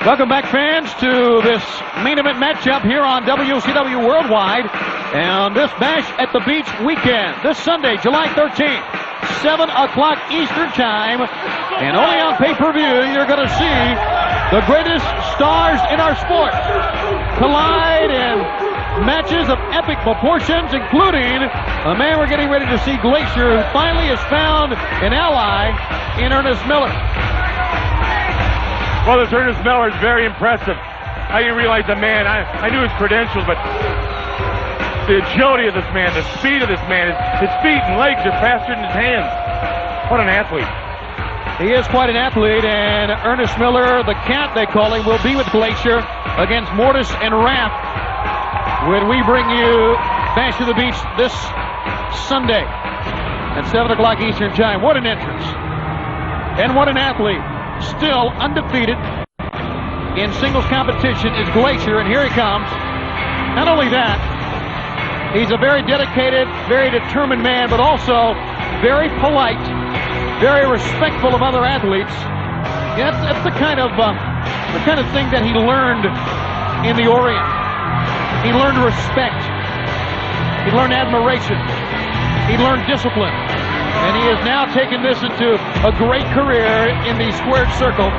Welcome back, fans, to this main event matchup here on WCW Worldwide and this Bash at the Beach weekend. This Sunday, July 13th, 7 o'clock Eastern Time. And only on pay-per-view you're going to see the greatest stars in our sport collide in matches of epic proportions, including a man we're getting ready to see, Glacier, who finally has found an ally in Ernest Miller. Well, this Ernest Miller is very impressive. I didn't realize the man. I knew his credentials, but the agility of this man, the speed of this man, his feet and legs are faster than his hands. What an athlete. He is quite an athlete, and Ernest Miller, the Cat they call him, will be with Glacier against Mortis and Wrath when we bring you Bash to the Beach this Sunday at 7 o'clock Eastern Time. What an entrance. And what an athlete. Still undefeated in singles competition is Glacier, and here he comes. Not only that, he's a very dedicated, very determined man, but also very polite, very respectful of other athletes. Yeah, that's the kind of thing that he learned in the Orient. He learned respect. He learned admiration. He learned discipline. And he has now taken this into a great career in the squared circle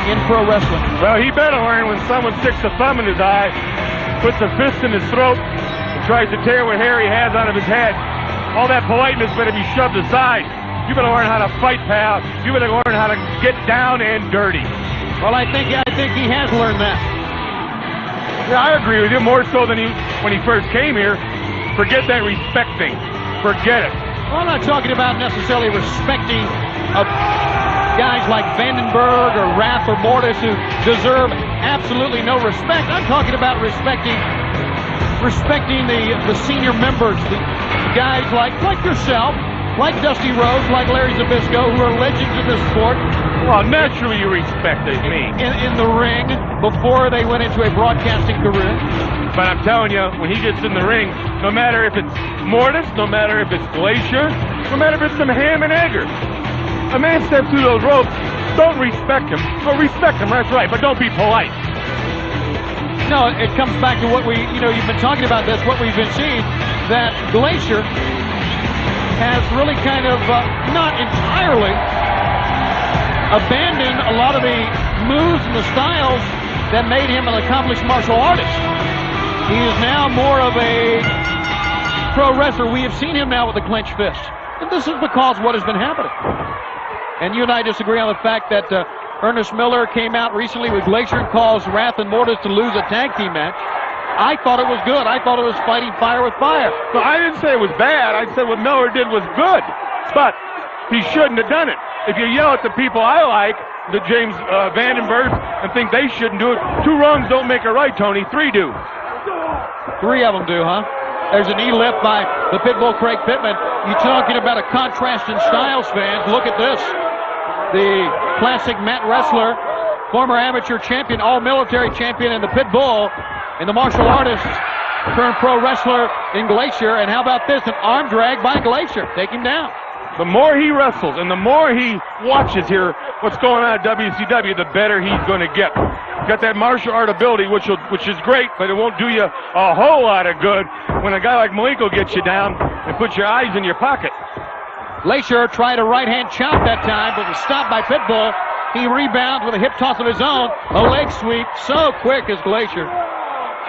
in pro wrestling. Well, he better learn when someone sticks a thumb in his eye, puts a fist in his throat, and tries to tear what hair he has out of his head. All that politeness better be shoved aside. You better learn how to fight, pal. You better learn how to get down and dirty. Well, I think he has learned that. Yeah, I agree with you, more so than when he first came here. Forget that respect thing. Forget it. Well, I'm not talking about necessarily respecting guys like Vandenberg or Wrath or Mortis who deserve absolutely no respect. I'm talking about respecting the senior members, the guys like yourself, like Dusty Rhodes, like Larry Zbyszko, who are legends in this sport. Well, naturally you respected me. In the ring before they went into a broadcasting career. But I'm telling you, when he gets in the ring, no matter if it's Mortis, no matter if it's Glacier, no matter if it's some ham and eggers, a man steps through those ropes, don't respect him. Well, respect him, that's right, but don't be polite. No, it comes back to what you've been talking about this, what we've been seeing, that Glacier has really kind of, not entirely, abandoned a lot of the moves and the styles that made him an accomplished martial artist. He is now more of a pro wrestler. We have seen him now with the clenched fist. And this is because of what has been happening. And you and I disagree on the fact that Ernest Miller came out recently with Glacier and caused Wrath and Mortis to lose a tag team match. I thought it was good. I thought it was fighting fire with fire. No, I didn't say it was bad. I said what Miller did was good. But he shouldn't have done it. If you yell at the people I like, the James Vandenberg, and think they shouldn't do it, 2 wrongs don't make a right, Tony. 3 do. 3 of them do, huh? There's a knee lift by the Pitbull Craig Pittman. You're talking about a contrast in styles, fans. Look at this. The classic mat wrestler, former amateur champion, all-military champion, and the Pitbull, and the martial artist turned pro wrestler in Glacier. And how about this? An arm drag by Glacier. Take him down. The more he wrestles and the more he watches here what's going on at WCW, the better he's going to get. Got that martial art ability, which is great, but it won't do you a whole lot of good when a guy like Malenko gets you down and puts your eyes in your pocket. Glacier tried a right-hand chop that time, but was stopped by Pitbull. He rebounds with a hip toss of his own. A leg sweep, so quick is Glacier.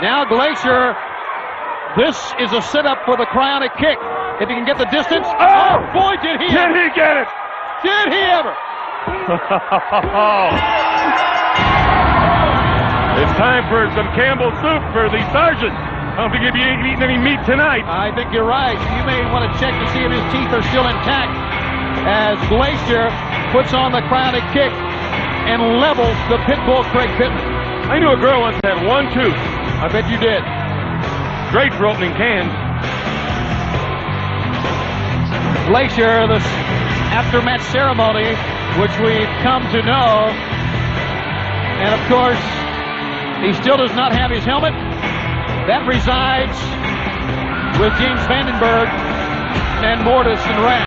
Now Glacier, this is a sit-up for the cryonic kick. If he can get the distance. Oh, boy, did he ever. Did he get it? Did he ever? It's time for some Campbell soup for the sergeant. I don't think he'll be eating any meat tonight. I think you're right. You may want to check to see if his teeth are still intact as Glacier puts on the cryonic kick and levels the Pitbull Craig Pittman. I knew a girl once had 1 tooth. I bet you did. Great for opening cans. Glacier, this after-match ceremony, which we've come to know. And, of course, he still does not have his helmet. That resides with James Vandenberg and Mortis and Wrath.